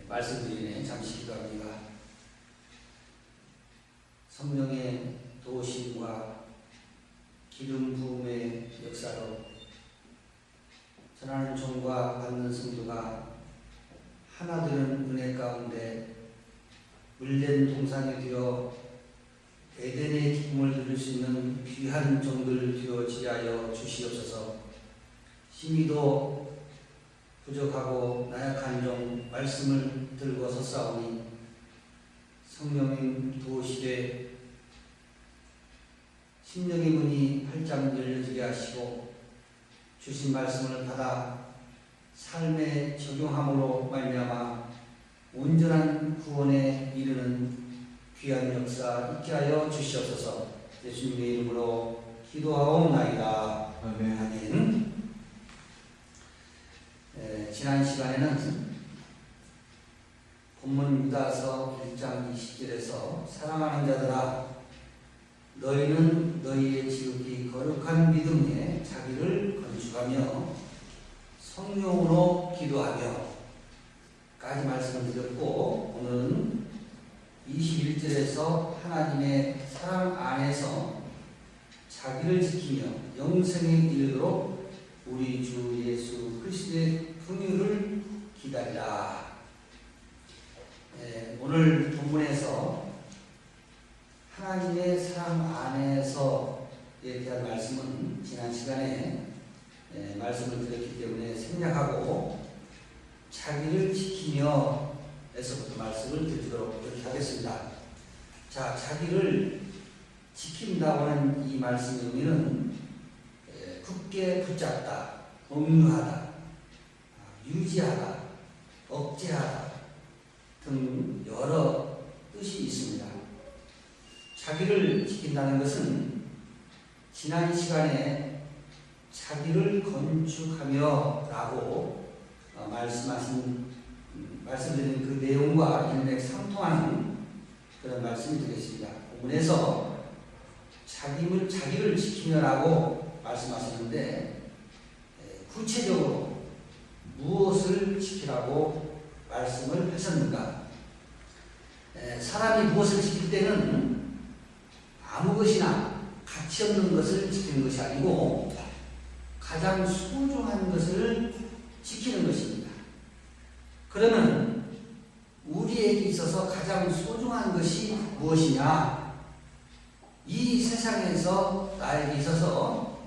말씀드리네. 잠시 기도합니다. 성령의 도우심과 기름 부음의 역사로 전하는 종과 받는 성도가 하나 되는 은혜 가운데 물된 동산에 되어 에덴의 기쁨을 누릴 수 있는 귀한 종들 되어지게 하여 주시옵소서. 심히도 부족하고 나약한 종 말씀을 들고 섰사오니 성령님 도우시되 심령의 문이 활짝 열려지게 하시고 주신 말씀을 받아 삶에 적용함으로 말미암아 온전한 구원에 이르는 귀한 역사 있게 하여 주시옵소서. 예수님의 이름으로 기도하옵나이다. 아멘. 지난 시간에는 본문 유다서 1장 20절에서 사랑하는 자들아 너희는 너희의 지극히 거룩한 믿음에 자기를 건축하며 성령으로 기도하며 까지 말씀을 드렸고, 오늘은 21절에서 하나님의 사랑 안에서 자기를 지키며 영생에 이르도록 우리 주 예수 그리스도의 긍휼을 기다리라. 오늘 본문에서 하나님의 사랑 안에서에 대한 말씀은 지난 시간에 말씀을 드렸기 때문에 생략하고 자기를 지키며 에서부터 말씀을 드리도록 이렇게 하겠습니다. 자, 자기를 지킨다고 하는 이 말씀의 의미는 굳게 붙잡다, 억누하다, 유지하다, 억제하다 등 여러 뜻이 있습니다. 자기를 지킨다는 것은 지난 시간에 자기를 건축하며 라고 말씀드린 그 내용과 일맥상통하는 그런 말씀이 되겠습니다. 본문에서 자기를 지키며라고 말씀하시는데 구체적으로 무엇을 지키라고 말씀을 하셨는가? 사람이 무엇을 지킬 때는 아무 것이나 가치 없는 것을 지키는 것이 아니고 가장 소중한 것을 지키는 것입니다. 그러면 우리에게 있어서 가장 소중한 것이 무엇이냐? 이 세상에서 나에게 있어서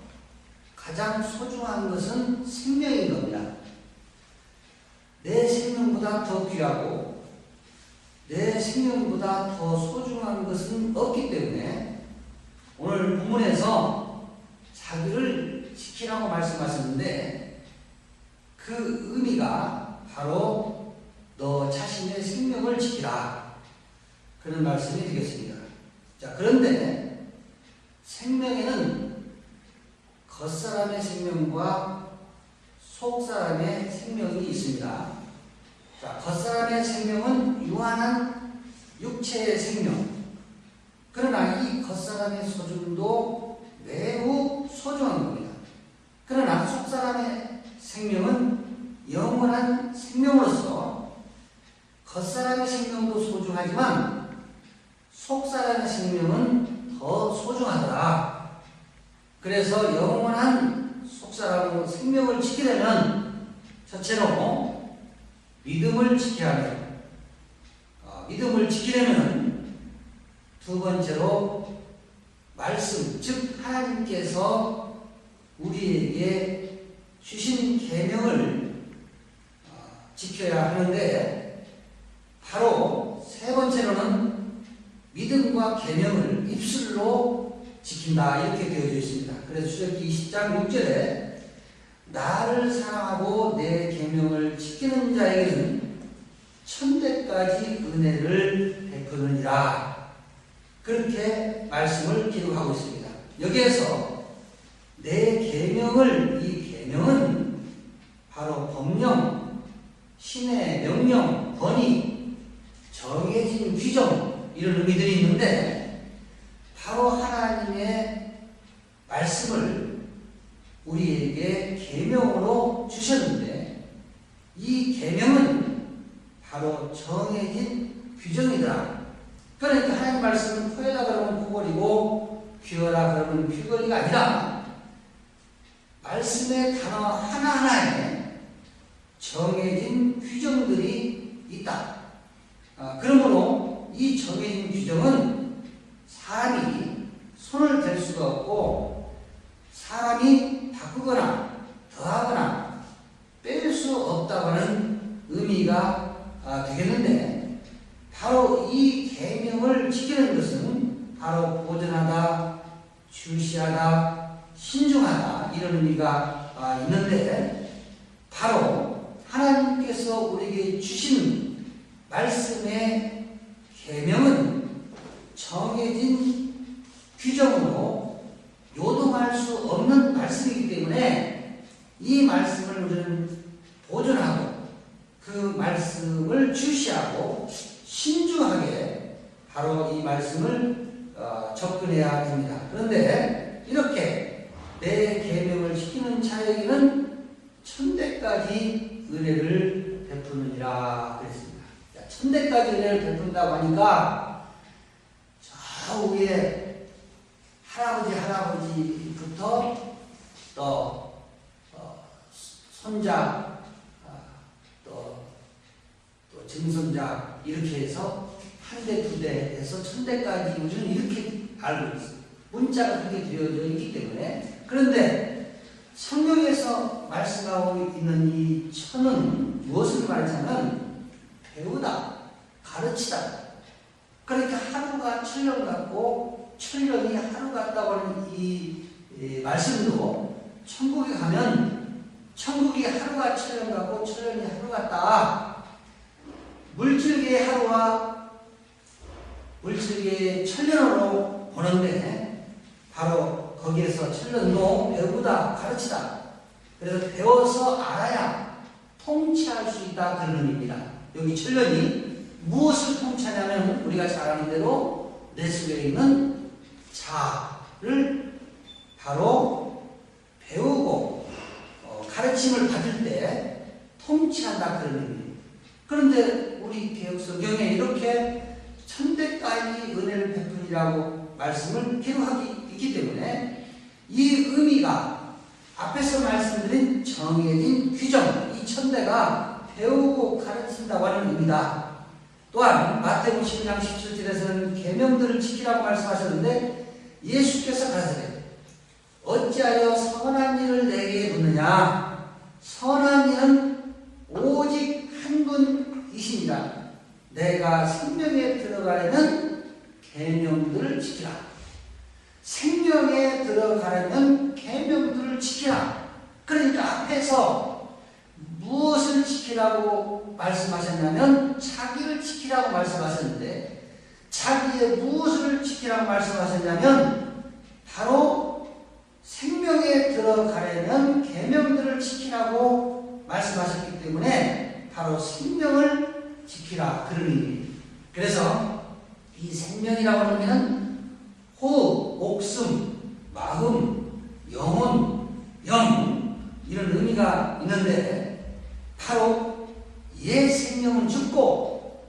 가장 소중한 것은 생명인 겁니다. 내 생명보다 더 귀하고 내 생명보다 더 소중한 것은 없기 때문에 오늘 본문에서 자기를 지키라고 말씀하셨는데 그 의미가 바로 너 자신의 생명을 지키라 그런 말씀이 되겠습니다. 자, 그런데 생명에는 겉사람의 생명과 속사람의 생명이 있습니다. 자, 겉사람의 생명은 유한한 육체의 생명. 그러나 이 겉사람의 소중도 매우 소중한 겁니다. 그러나 속사람의 생명은 영원한 생명으로서 겉사람의 생명도 소중하지만 속사람의 생명은 더 소중하더라. 그래서 영원한 속사람의 생명을 지키려면 첫째로 믿음을 지켜야 합니다. 믿음을 지키려면 두 번째로 말씀, 즉 하나님께서 우리에게 주신 계명을 지켜야 하는데 바로 세 번째로는 믿음과 계명을 입술로 지킨다 이렇게 되어져 있습니다. 그래서 출애굽기 20장 6절에 나를 사랑하고 내 계명을 지키는 자에게는 천대까지 은혜를 베푸느니라 그렇게 말씀을 기록하고 있습니다. 여기에서 내 계명을 이 계명은 바로 법령, 신의 명령, 권위, 정해진 규정 이런 의미들이 있는데 바로 하나님의 말씀을 우리에게 계명으로 주셨는데 이 계명은 바로 바로 정해진 규정이더라. 그러니까 하나님 말씀은 코에다 그러면 코걸이고 귀어라 그러면 귀걸이가 아니라 말씀의 단어 하나하나에 정해진 규정들이 있다. 그러므로 이 정해진 규정은 사람이 손을 댈 수가 없고 사람이 바꾸거나 더하거나 뺄 수 없다고 하는 의미가 되겠는데, 바로 이 계명을 지키는 것은 바로 보존하다, 주시하다, 신중하다 이런 의미가 있는데, 바로 하나님께서 우리에게 주신 말씀의 계명은 정해진 규정으로 요동할 수 없는 말씀이기 때문에 이 말씀을 우리는 보존하고 그 말씀을 주시하고 신중하게 바로 이 말씀을 접근해야 됩니다. 그런데 이렇게 내 계명을 지키는 자에게는 천대까지 은혜를 베푸느니라 그랬습니다. 천대까지 은혜를 베푼다고 하니까 저 위에 할아버지부터 또 손자 또 증손자 이렇게 해서 한 대, 두 대 해서 천대까지 우리는 이렇게 알고 있습니다. 문자가 그렇게 되어져 있기 때문에. 그런데 성경에서 말씀하고 있는 이 천은 무엇을 말하자면 배우다, 가르치다. 그러니까 하루가 천년 같고 천년이 하루 같다고 하는 이 말씀도 천국에 가면 천국이 하루가 천년 같고 천년이 하루 같다. 물질계의 하루와 물질계의 천년으로 보는데 바로 거기에서 천년도 배우다, 가르치다. 그래서 배워서 알아야 통치할 수 있다 그런 의미입니다. 여기 천년이 무엇을 통치하냐면 우리가 잘 아는 대로 내 속에 있는 자를 바로 배우고 가르침을 받을 때 통치한다 그런 의미입니다. 그런데 우리 개혁 성경에 이렇게 천대까지 은혜를 베푸리라고 말씀을 기록하고 있기 때문에 이 의미가 앞에서 말씀드린 정해진 규정, 이 천대가 배우고 가르친다고 하는 의미다. 또한 마태복음 10장 17절에서는 계명들을 지키라고 말씀하셨는데 예수께서 가라사대 어찌하여 선한 일을 내게 묻느냐. 선한 일은 오직 한 분이시니라. 내가 생명에 들어가려면 계명들을 지키라. 생명에 들어가려면 계명들을 지키라. 그러니까 앞에서 무엇을 지키라고 말씀하셨냐면 자기를 지키라고 말씀하셨는데, 자기의 무엇을 지키라고 말씀하셨냐면 바로 생명에 들어가려면 계명들을 지키라고 말씀하셨기 때문에 바로 생명을 지키라 그런 의미입니다. 그래서 이 생명이라고 하면 호흡, 목숨, 마음, 영혼, 영 이런 의미가 있는데 바로 옛 생명은 죽고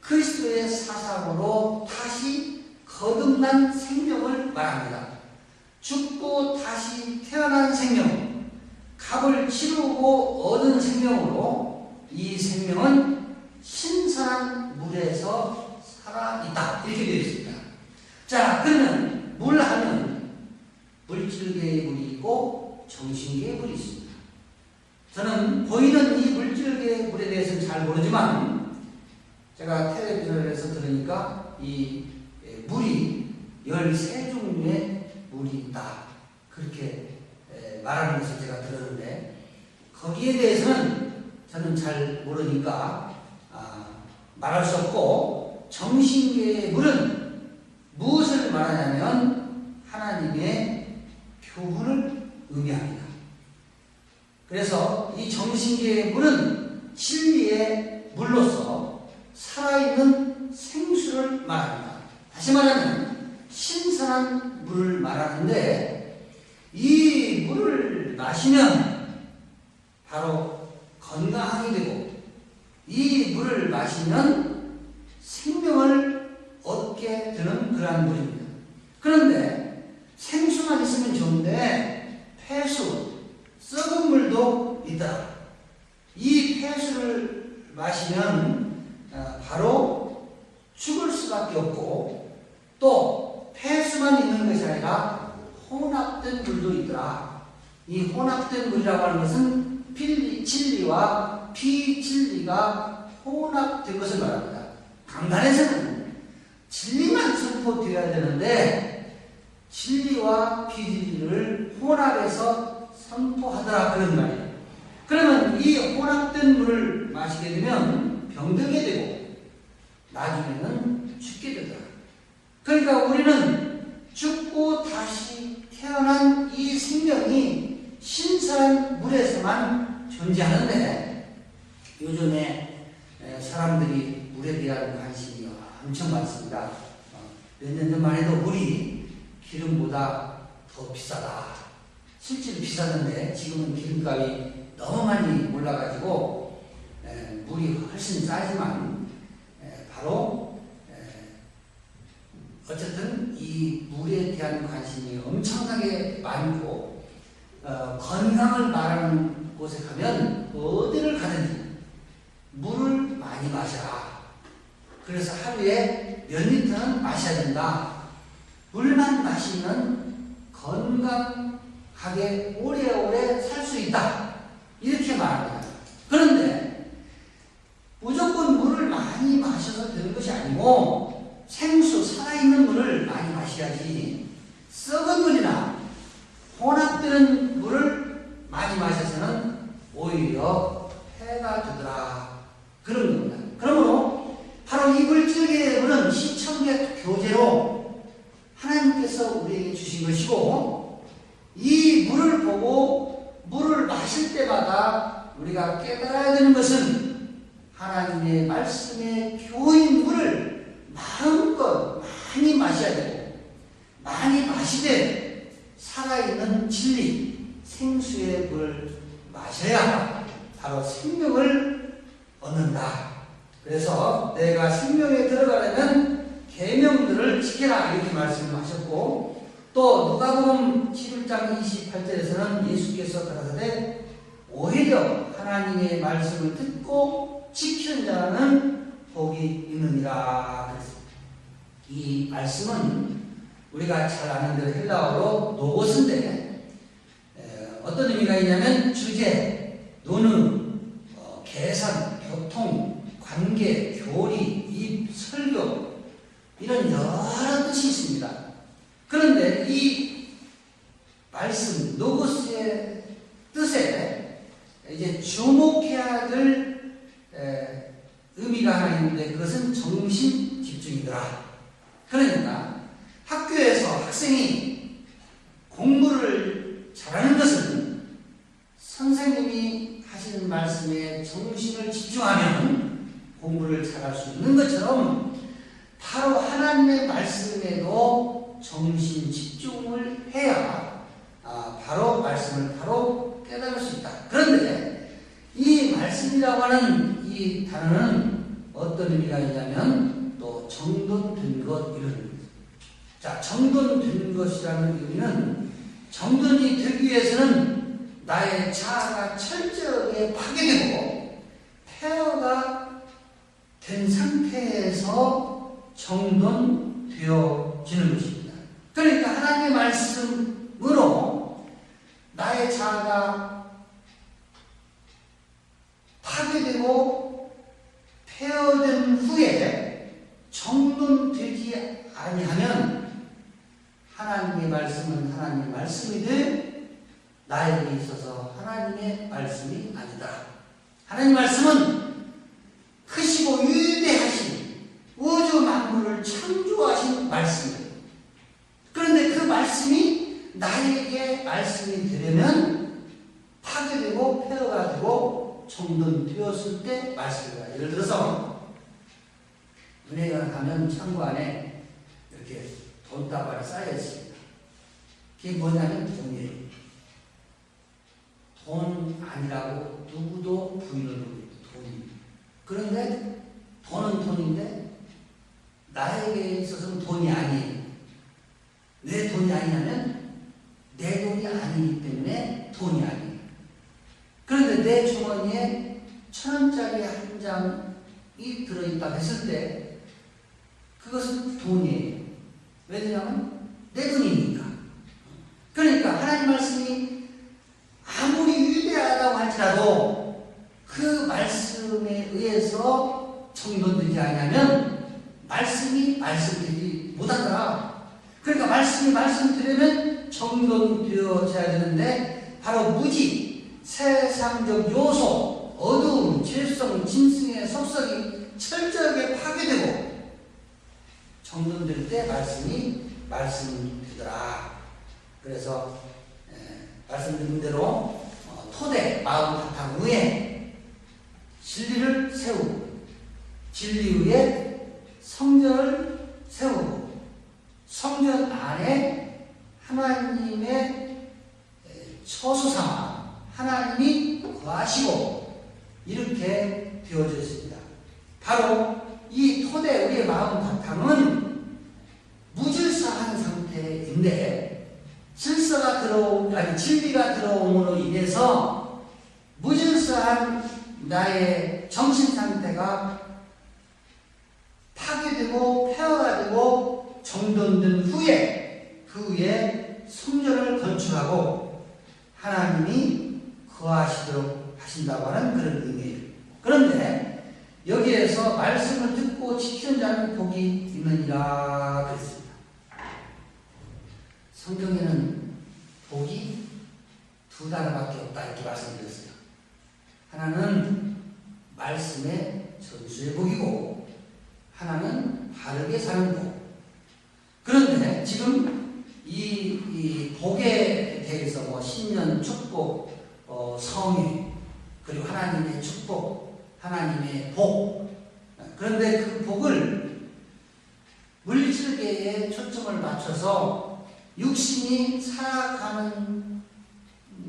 그리스도의 사상으로 다시 거듭난 생명을 말합니다. 죽고 다시 태어난 생명, 값을 치르고 얻은 생명으로 이 생명은 신선한 물에서 살아있다 이렇게 되어 있습니다. 자, 그러면 물 하면 물질계의 물이 있고 정신계의 물이 있습니다. 저는 보이는 이 물질계의 물에 대해서는 잘 모르지만 제가 텔레비전에서 들으니까 이 물이 13종류의 물이 있다 그렇게 말하는 것을 제가 들었는데 거기에 대해서는 저는 잘 모르니까 말할 수 없고, 정신계의 물은 무엇을 말하냐면 하나님의 교훈을 의미합니다. 그래서 이 정신계의 물은 진리의 물로서 살아있는 생수를 말합니다. 다시 말하면 신선한 물을 말하는데 이 물을 마시면 바로 건강하게 되고 이 이 물을 마시면 생명을 얻게 되는 그러한 물입니다. 그런데 생수만 있으면 좋은데 폐수, 썩은 물도 있더라. 이 폐수를 마시면 바로 죽을 수밖에 없고, 또 폐수만 있는 것이 아니라 혼합된 물도 있더라. 이 혼합된 물이라고 하는 것은 진리와 비진리가 혼합된 것을 말합니다. 강단에서는 진리만 선포되어야 되는데 진리와 비진리를 혼합해서 선포하더라, 그런 말이에요. 그러면 이 혼합된 물을 마시게 되면 병들게 되고 나중에는 죽게 되더라. 그러니까 우리는 죽고 다시 태어난 이 생명이 신선한 물에서만 존재하는데, 요즘에 사람들이 물에 대한 관심이 엄청 많습니다. 몇 년 전만 해도 물이 기름보다 더 비싸다. 실제로 비쌌는데 지금은 기름값이 너무 많이 올라가지고 물이 훨씬 싸지만, 바로 어쨌든 이 물에 대한 관심이 엄청나게 많고, 건강을 말하는 곳에 가면 어디를 가든지 물을 많이 마셔라. 그래서 하루에 몇 리터는 마셔야 된다. 물만 마시면 건강하게 오래오래 살 수 있다. 이렇게 말합니다. 그런데 무조건 물을 많이 마셔서 되는 것이 아니고 생수, 살아있는 물을 많이 마셔야지, 썩은 물이나 혼합되는 물을 많이 마셔서는 오히려 해가 되더라, 그런 겁니다. 그러므로 바로 이 물질계물은 시청계 교제로 하나님께서 우리에게 주신 것이고, 이 물을 보고 물을 마실 때마다 우리가 깨달아야 되는 것은 하나님의 말씀의 교인 물을 마음껏 많이 마셔야 되고, 많이 마시되 살아있는 진리, 생수의 물을 마셔야 바로 생명을 얻는다. 그래서 내가 생명에 들어가려면 계명들을 지켜라, 이렇게 말씀하셨고, 또 누가복음 11장 28절에서는 예수께서 가라사대 오히려 하나님의 말씀을 듣고 지키는 자는 복이 있느니라. 이 말씀은 우리가 잘 아는 대로 헬라어로 노고스인데, 어떤 의미가 있냐면 주제, 논의, 계산, 교통, 관계, 교리, 입, 설교, 이런 여러 뜻이 있습니다. 그런데 이 말씀, 노고스의 뜻에 이제 주목해야 될 의미가 하나 있는데, 그것은 정신 집중이더라. 그러니까 학교에서 학생이 공부를 잘하는 것은 선생님이 하시는 말씀에 정신을 집중하면 공부를 잘할 수 있는 것처럼, 바로 하나님의 말씀에도 정신 집중을 해야 바로 말씀을 바로 깨달을 수 있다. 그런데 이 말씀이라고 하는 이 단어는 어떤 의미가 있냐면 또 정돈된 것, 이런 의미입니다. 자, 정돈된 것이라는 의미는, 정돈이 되기 위해서는 나의 자아가 철저하게 파괴되고 폐허가 된 상태에서 정돈되어지는 것입니다. 그러니까 하나님의 말씀으로 나의 자아가 파괴되고 폐허된 후에 정돈되지 아니하면 하나님의 말씀은 하나님의 말씀이되 나에게 있어서 하나님의 말씀이 아니다. 하나님의 말씀은 크시고 위대하신 우주 만물을 창조하신 말씀이에요. 그런데 그 말씀이 나에게 말씀이 되려면 파괴되고 폐허가 되고 정돈되었을 때 말씀이다. 예를 들어서 은행에 가면 창고 안에 이렇게 돈다발이 쌓여 있습니다. 그게 뭐냐면 돈이에요. 돈 아니라고 누구도 부인을 합니다. 돈입니다. 그런데 돈은 돈인데 나에게 있어서는 돈이 아니에요. 왜 돈이 아니냐면 내 돈이 아니기 때문에 돈이 아니에요. 그런데 내 주머니에 1,000원짜리 한 장이 들어있다고 했을 때 그것은 돈이에요. 왜냐하면 내 돈이니까. 그러니까 하나님 말씀이 아무리 위대하다고 할지라도 그 말씀에 의해서 정돈되지 않으면 말씀이 말씀되지 못하더라. 그러니까 말씀이 말씀드리면 정돈되어져야 되는데 바로 무지, 세상적 요소, 어두움, 죄성, 짐승의 속성이 철저하게 파괴되고 정돈될 때 말씀이 말씀되더라. 그래서 말씀드린 대로 토대, 마음 바탕 위에 진리를 세우고 진리 위에 성전을 세우고 성전 안에 하나님의 처소 삼아 하나님이 거하시고 이렇게 되어져 있습니다. 바로 이 토대 위의 마음 바탕은 무질서한 상태인데 진리가 들어옴으로 인해서 무질서한 나의 정신 상태가 파괴되고 폐허가 되고 정돈된 후에 그 위에 성전을 건축하고 하나님이 거하시도록 하신다고 하는 그런 의미예요. 그런데 여기에서 말씀을 듣고 지키는 자는 복이 있느니라 그랬습니다. 성경에는 복이 두 단어밖에 없다 이렇게 말씀드렸어요. 하나는 말씀의 전수의 복이고 하나는 바르게 사는 복. 그런데 지금 이 복에 대해서 신년 축복, 성회, 그리고 하나님의 축복, 하나님의 복. 그런데 그 복을 물질계에 초점을 맞춰서 육신이 살아가는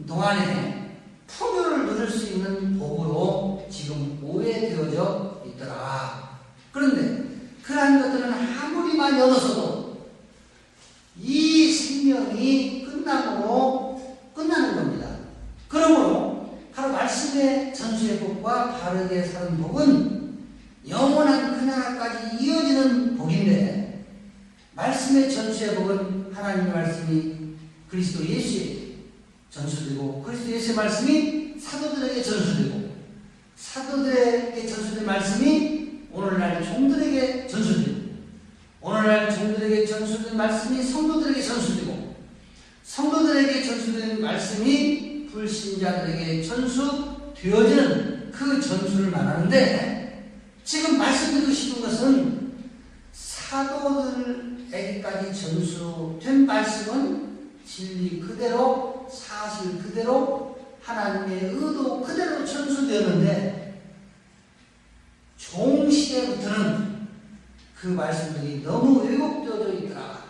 동안에 풍요를 누릴 수 있는 복으로 지금 오해되어져 있더라. 그런데 그러한 것들은 아무리 많이 얻어서도 이 생명이 끝남으로 끝나는 겁니다. 그러므로 바로 말씀의 전수의 복과 바르게 사는 복은 영원한 그날까지 이어지는 복인데 말씀의 전수의 복은 하나님의 말씀이 그리스도 예수에게 전수되고 그리스도 예수의 말씀이 사도들에게 전수되고 사도들에게 전수된 말씀이 오늘날 종들에게 전수되고 오늘날 종들에게 전수된 말씀이 성도들에게 전수되고 성도들에게 전수된 말씀이 불신자들에게 전수되어지는 그 전수를 말하는데 지금 말씀드리고 싶은 것은 사도들에게까지 전수된 말씀은 진리 그대로 사실 그대로 하나님의 의도 그대로 전수되었는데 종시대부터는 그 말씀들이 너무 왜곡되어져 있더라.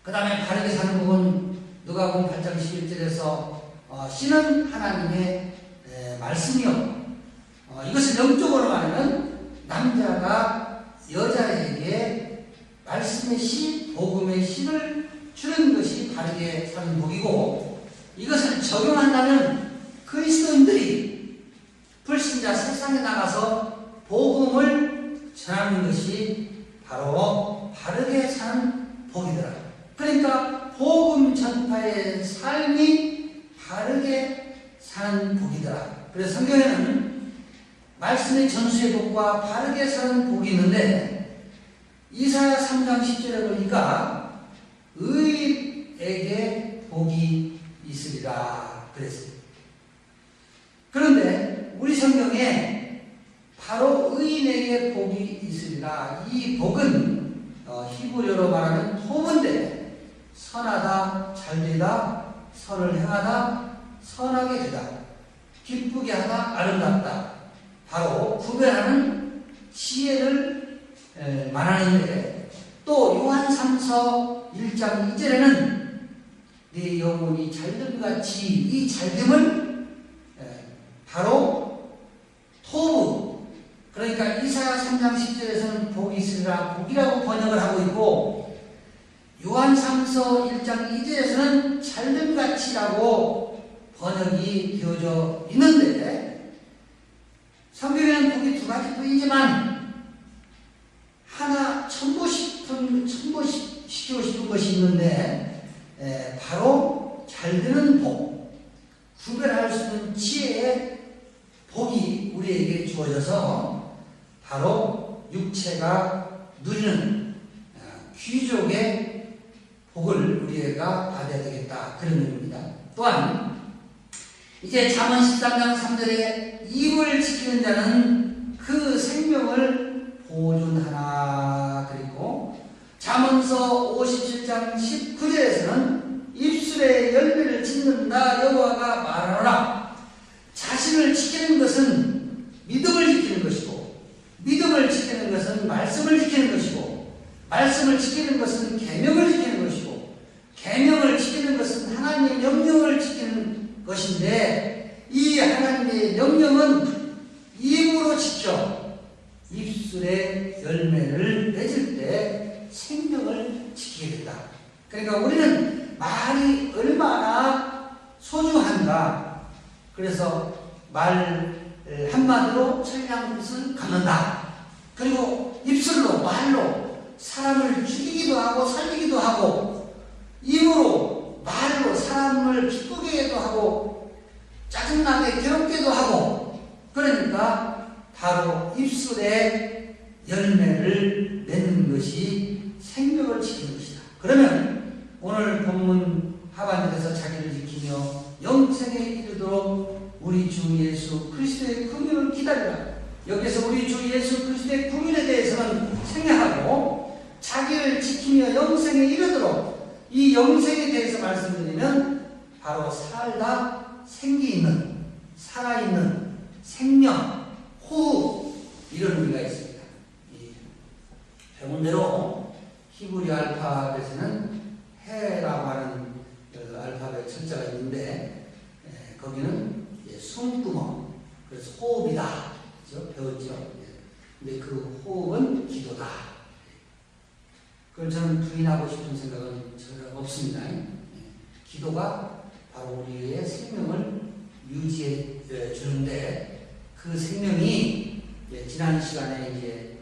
그 다음에 바르게 사는 부분 누가복음 8장 11절에서 씨는 하나님의 말씀이요. 이것을 영적으로 말하면 남자가 여자에게 말씀의 씨, 복음의 씨를 주는 것이 바르게 사는 복이고 이것을 적용한다면 그리스도인들이 불신자 세상에 나가서 복음을 전하는 것이 바로 바르게 사는 복이더라. 그러니까 복음 전파의 삶이 바르게 사는 복이더라. 그래서 성경에는 말씀의 전수의 복과 바르게 사는 복이 있는데 이사야 3장 10절에 보니까 의인에게 복이 있으리라 그랬어요. 그런데 우리 성경에 바로 의인에게 복이 있으리라. 이 복은 히브리어로 말하면 토브인데 선하다, 잘되다, 선을 행하다, 선하게 되다, 기쁘게 하다, 아름답다. 바로 구별하는 지혜를 말하는데 또 요한 3서 1장 2절에는 내 영혼이 잘됨같이 이 잘됨을 바로 토부, 그러니까 이사야 3장 10절에서는 복이 있으리라 복이라고 번역을 하고 있고, 요한 3서 1장 2절에서는 잘됨같이라고 번역이 되어져 있는데, 성경에는 복이 두 가지뿐이지만 하나 첨부시키고 싶은 것이 있는데, 바로 잘되는 복, 구별할 수 있는 지혜의 복이 우리에게 주어져서 바로 육체가 누리는 귀족의 복을 우리가 받아야 되겠다, 그런 의미입니다. 또한 이제 잠언 13장 3절에 입을 지키는 자는 그 생명을 보존하나, 그리고 잠언서 57장 19절에서는 입술에 열매를 짓는다 여호와가 말하노라. 자신을 지키는 것은 믿음을 지키는 것이고, 믿음을 지키는 것은 말씀을 지키는 것이고, 말씀을 지키는 것은 계명을 지키는 것이고, 계명을 지키는 것은 하나님의 명령을 지키는 것인데, 이 하나님의 명령은 입으로 지켜 입술에 열매를 맺을 때 생명을 지키게 된다. 그러니까 우리는 말이 얼마나 소중한가. 그래서 말 한마디로 천리한 뜻을 갖는다. 그리고 입술로, 말로 사람을 죽이기도 하고 살리기도 하고, 입으로, 말로 사람을 기쁘게도 하고 짜증나게 괴롭게도 하고, 그러니까 바로 입술에 열매를 맺는 것이 생명을 지키는 것이다. 그러면 오늘 본문 하반절에서 자기를 지키며 영생에 이르도록 우리 주 예수 그리스도의 긍휼을 기다리라. 여기서 우리 주 예수 그리스도의 긍휼에 대해서는 생략하고 자기를 지키며 영생에 이르도록, 이 영생에 대해서 말씀드리면 바로 살다 생기 있는, 살아있는 생명, 호흡, 이런 의미가 있습니다. 배운 대로 히브리 알파벳에는 해라고 하는 알파벳 철자가 있는데, 거기는 숨구멍, 그래서 호흡이다, 그렇죠? 배웠죠? 근데 그 호흡은 기도다. 그걸 저는 부인하고 싶은 생각은 전혀 없습니다. 기도가 바로 우리의 생명을 유지해 주는데, 그 생명이 지난 시간에 이제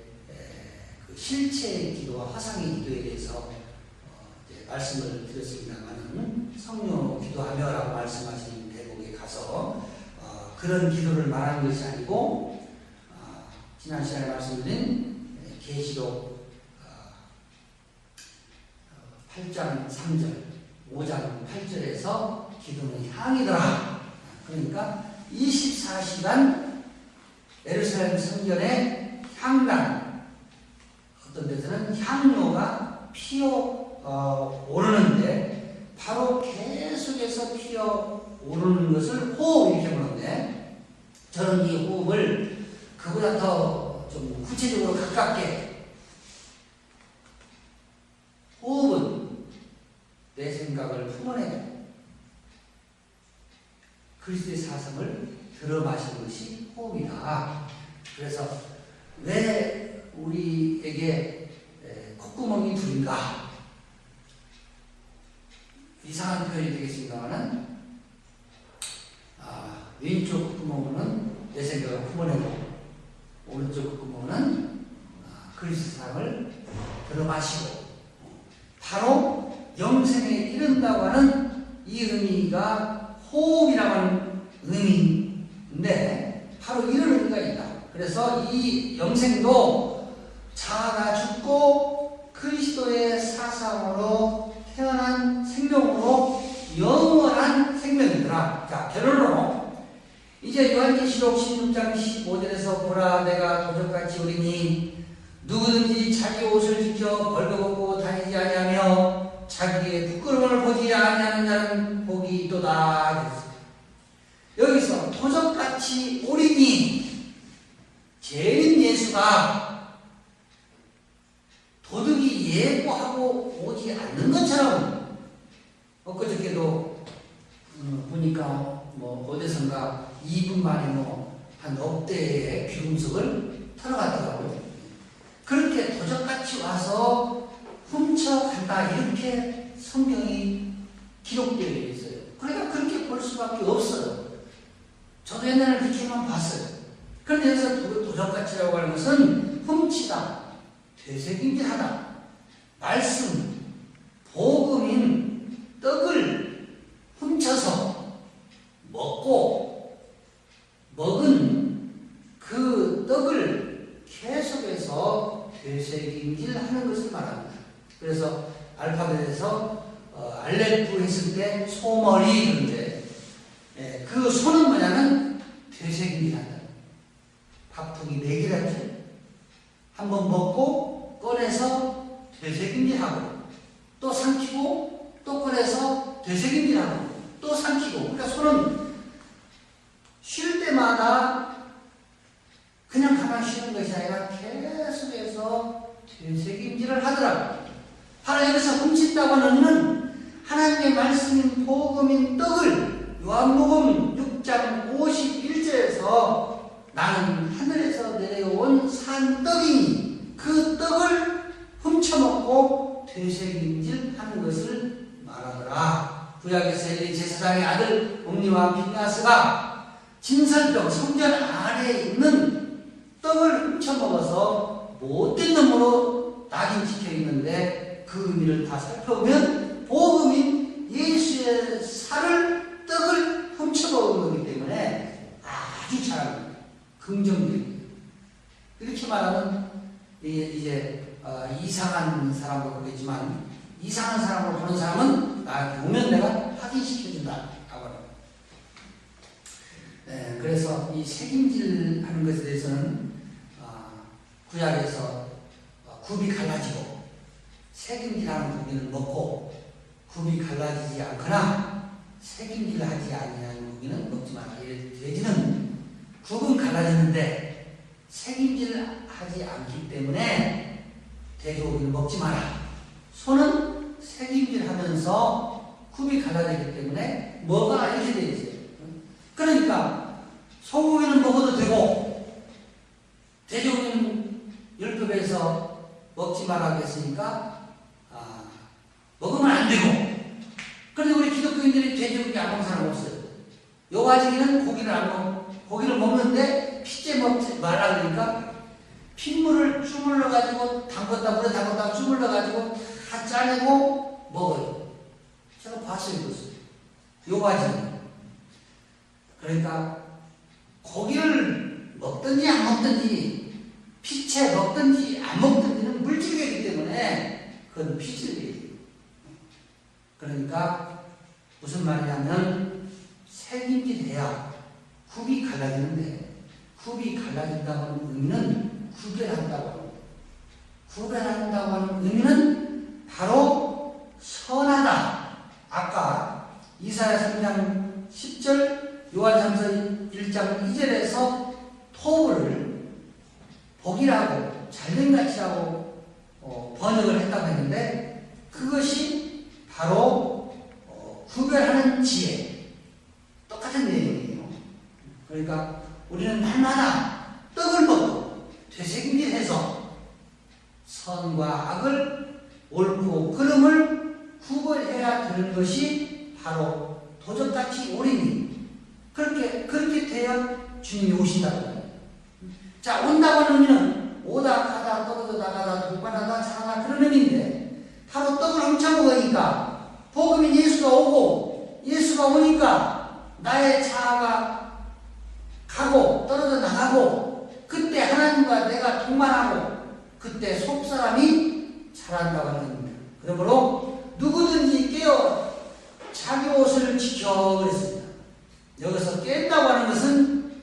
그 실체의 기도와 화상의 기도에 대해서 말씀을 드렸습니다만은, 성령 기도하며라고 말씀하신 대목에 가서 그런 기도를 말하는 것이 아니고, 지난 시간에 말씀드린 계시록 8장 3절, 5장 8절에서 기도는 향이더라. 그러니까 24시간 예루살렘 성전의 향단, 어떤 데서는 향로가 피어 오르는데, 바로 계속해서 피어 오르는 것을 호흡, 이렇게 부르는데, 저는 이 호흡을 그보다 더 좀 구체적으로 가깝게, 호흡은 내 생각을 품어내고 그리스도의 사성을 들어 마시는 것이 호흡이다. 그래서 왜 우리에게 콧구멍이 둘인가? 이상한 표현이 되겠습니다만은, 왼쪽 콧구멍은 내 생각을 품어내고, 오른쪽 콧구멍은 그리스도 사랑을 들어 마시고, 바로 영생에 이른다고 하는 이 의미가 호흡이라고 하는 의미인데, 바로 이런 의미가 있다. 그래서 이 영생도 자아가 죽고 그리스도의 사상으로 태어난 생명으로 영원한 생명이더라. 자, 결론으로 이제 요한계시록 16장 15절에서 보라, 내가 도적같이 오리니 누구든지 자기 옷을 지켜 벌거벗고 다니지 아니하며 자기의 부끄러움을 보지 아니하는 자는 복이 있도다. 여기서 도적같이 오리니, 죄인 예수가 도둑이 예고하고 오지 않는 것처럼, 엊그저께도 보니까 어디선가 2분 만에 한 억대의 비금속을 털어갔더라고요. 그렇게 도적같이 와서 훔쳐간다 이렇게 성경이 기록되어 있어요. 그러니까 그렇게 볼 수밖에 없어요. 저도 옛날에 그렇게만 봤어요. 그런데 여기서 도적같이라고 하는 것은 훔치다, 되새김질하다, 말씀, 복음인 떡을 훔쳐서 먹고 먹은 그 떡을 계속해서 되새김질하는 것을 말합니다. 그래서 알파벳에서 알레프 했을 때 소머리 그런데 그 소는 뭐냐면 되새김질한다. 밥통이 4개라죠. 한번 먹고 꺼내서 되새김질하고 또 삼키고 또 꺼내서 되새김질하고 또 삼키고. 그러니까 소는 쉴 때마다 그냥 가만히 쉬는 것이 아니라 계속해서 되새김질을 하더라고요. 바로 여기서 훔친다고 하는 의미는 하나님의 말씀인 복음인 떡을 요한복음 6장 51절에서 나는 하늘에서 내려온 산 떡이니 그 떡을 훔쳐먹고 되새김질하는 것을 말하더라. 구약에서 엘리 제사장의 아들 옴니와 빈야스가 진설병 성전 안에 있는 떡을 훔쳐먹어서 못된 놈으로 낙인찍혀 있는데 그 의미를 다 살펴보면 복음인 예수의 살을 떡을 훔쳐먹은 거기 때문에 아주 잘 긍정적입니다. 이렇게 말하면 이제 이상한 사람도 그러겠지만 이상한 사람으로 보는 사람은 나한테 오면 내가 확인시켜준다. 그래서 이 책임질하는 것에 대해서는 구약에서 굽이 갈라지고 책임질하는 고기는 먹고 굽이 갈라지지 않거나 책임질하지 아니하는 고기는 먹지 마라. 돼지는 굽은 갈라지는데 책임질하지 않기 때문에 돼지고기를 먹지 마라. 소는 책임질하면서 굽이 갈라지기 때문에 뭐가 이렇게 되어 있어요. 그러니까 소고기는 먹어도 되고 돼지고기는 율법에서 먹지 말라고 했으니까 먹으면 안 되고. 그런데 우리 기독교인들이 돼지고기 안 먹는 사람 없어요. 요가지기는 고기를 먹는데 피째 먹지 말라 그러니까 핏물을 주물러 가지고 물에 담궜다 주물러 가지고 다 짜내고 먹어요. 제가 봤어요, 그것을. 요가지기. 그러니까 고기를 먹든지 안 먹든지 피채 먹든지 안 먹든지는 물질이기 때문에 그건 피질이에요. 그러니까 무슨 말이냐면 책임질해야 굽이 갈라지는데 굽이 갈라진다고 하는 의미는 구별한다고 합니다. 구별한다고 하는 의미는 바로 선하다. 아까 이사야 3장 10절 요한삼서 1장 2절에서 토를 복이라고 잘된 가치라고 번역을 했다고 했는데 그것이 바로 구별하는 지혜. 똑같은 내용이에요. 그러니까 우리는 날마다 떡을 먹고 되새김질해서 선과 악을 옳고 그름을 구별해야 되는 것이 바로 도적같이 옳으니 그렇게 되어 주님이 오신다고 해요. 자, 온다고 하는 의미는 오다 가다 떨어져 나가다 동반하다 자라다 그런 의미인데 바로 떡을 훔쳐먹으니까 복음인 예수가 오고 예수가 오니까 나의 자아가 가고 떨어져 나가고 그때 하나님과 내가 동반하고 그때 속사람이 자란다고 하는 겁니다. 그러므로 누구든지 깨어 자기 옷을 지켜 그랬습니다. 여기서 깬다고 하는 것은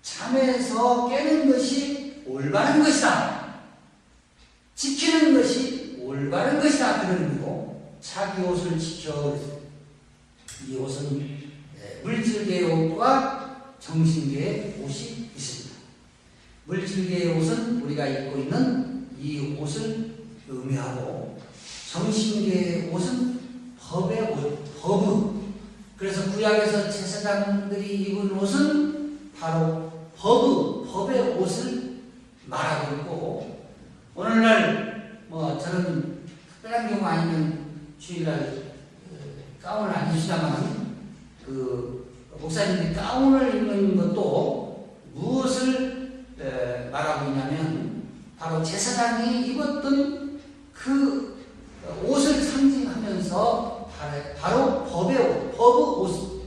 잠에서 깨는 것이 올바른 것이다. 지키는 것이 올바른 것이다. 그런 의미고 자기 옷을 지켜. 이 옷은 물질계의 옷과 정신계의 옷이 있습니다. 물질계의 옷은 우리가 입고 있는 이 옷을 의미하고 정신계의 옷은 법의 옷, 법의. 그래서 구약에서 제사장들이 입은 옷은 바로 법의 옷을 말하고 있고, 오늘날 저는 특별한 경우 아니면 주일날 가운을 안 입으시다만 목사님들이 가운을 입는 것도 무엇을 말하고 있냐면 바로 제사장이 입었던 그 옷을 상징하면서 바로 법의 옷.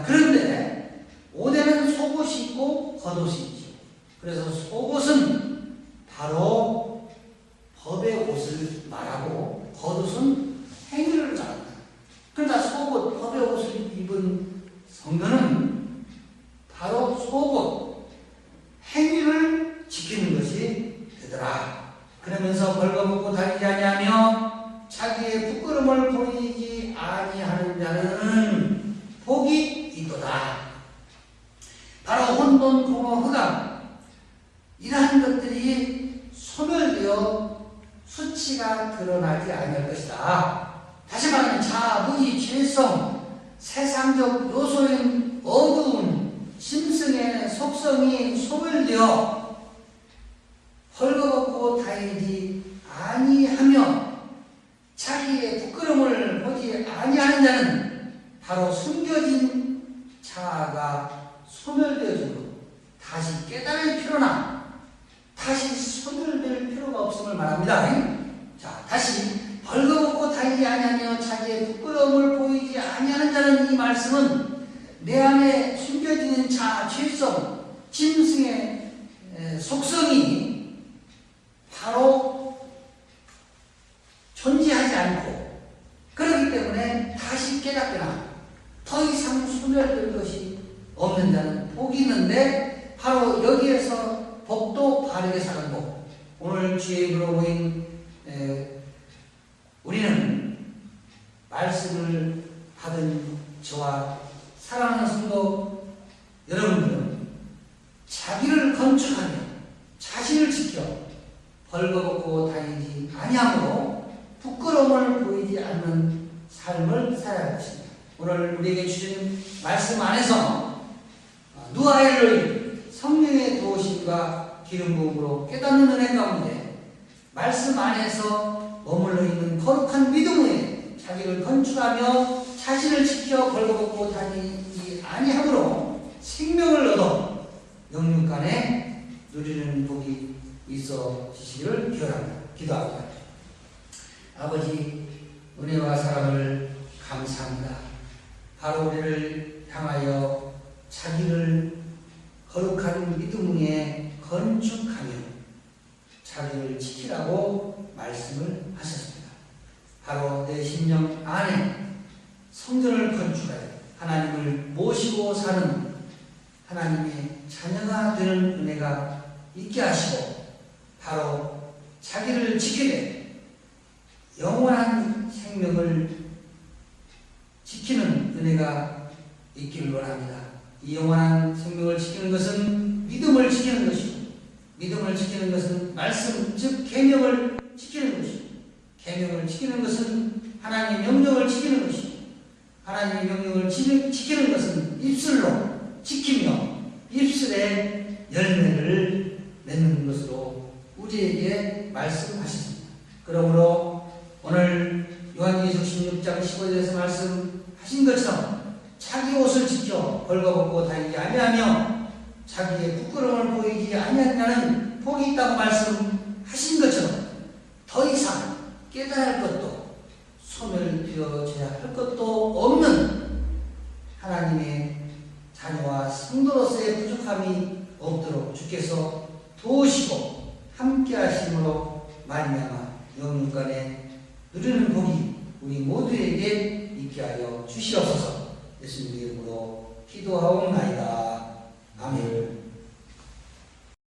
그런데 옷에는 속옷이 있고 겉옷이 있죠. 그래서 속옷은 바로 법의 옷을 말하고 겉옷은 행위를 말한다. 그러나 속옷, 법의 옷을 입은 성도는 바로 속옷, 행위를 지키는 것이 되더라. 그러면서 벌거벗고 다니지 아니하며 자기의 부끄러움을 보이지 아니하는 자는 복이 있도다. 바로 혼돈, 공허, 흑암 이러한 것들이 소멸되어 수치가 드러나지 아니할 것이다. 다시 말하면 자아, 무지, 죄성, 세상적 요소인 어두운 심성의 속성이 소멸되어 헐거벗고 다니지 아니하며 자기의 부끄러움을 보지 아니하는 자는 바로 숨겨진 자아가 소멸되어지고 다시 깨달을 필요나 다시 소멸될 필요가 없음을 말합니다. 자, 다시 벌거벗고 다니지 아니하며 자기의 부끄러움을 보이지 아니하는 자는, 이 말씀은 내 안에 숨겨지는 자아, 죄성, 짐승의 속성이 바로 존재하지 않고 그렇기 때문에 다시 깨닫거나 더 이상 소멸될 것이 없는 자는 복이 있는데, 바로 여기에서 복도 바르게 사는 복. 오늘 주의 입으로 모인 우리는 말씀을 받은 저와 사랑하는 성도 여러분들은 자기를 건축하며 자신을 지켜 벌거벗고 다니지 아니하므로 부끄러움을 보이지 않는 삶을 살아야 할 것입니다. 오늘 우리에게 주신 말씀 안에서 누아엘로이 성령의 도우심과 기름 부음으로 깨닫는 은혜 가운데 말씀 안에서 머물러 있는 거룩한 믿음에 자기를 건축하며 자신을 지켜 벌거벗고 다니지 아니하므로 생명을 얻어 영육간에 누리는 복이 있어지시기를 기도합니다. 아버지, 은혜와 사랑을 감사합니다. 바로 우리를 향하여 자기를 거룩한 믿음 위에 건축하며 자기를 지키라고 말씀을 하셨습니다. 바로 내 심령 안에 성전을 건축하여 하나님을 모시고 사는 하나님의 자녀가 되는 은혜가 있게 하시고, 바로 자기를 지키되 영원한 생명을 지키는 은혜가 있기를 원합니다. 이 영원한 생명을 지키는 것은 믿음을 지키는 것이고, 믿음을 지키는 것은 말씀, 즉 계명을 지키는 것이고, 계명을 지키는 것은 하나님의 명령을 지키는 것이고, 하나님의 명령을 지키는 것은 입술로 지키며 입술에 열매를 맺는 것으로 우리에게 말씀하셨습니다. 그러므로 오늘 요한계시록 16장 15절에서 말씀하신 것처럼 자기 옷을 지켜 벌거벗고 다니지 아니하며 자기의 부끄러움을 보이지 아니하는 복이 있다고 말씀하신 것처럼 더 이상 깨달을 것도 소멸되어져야 할 것도 없는 하나님의 자녀와 성도로서의 부족함이 없도록 주께서 도우시고 함께 하심으로 말미암아 영육간에 누리는 복이 우리 모두에게 있게 하여 주시옵소서. 예수님 이름으로 기도하옵나이다. 아멘.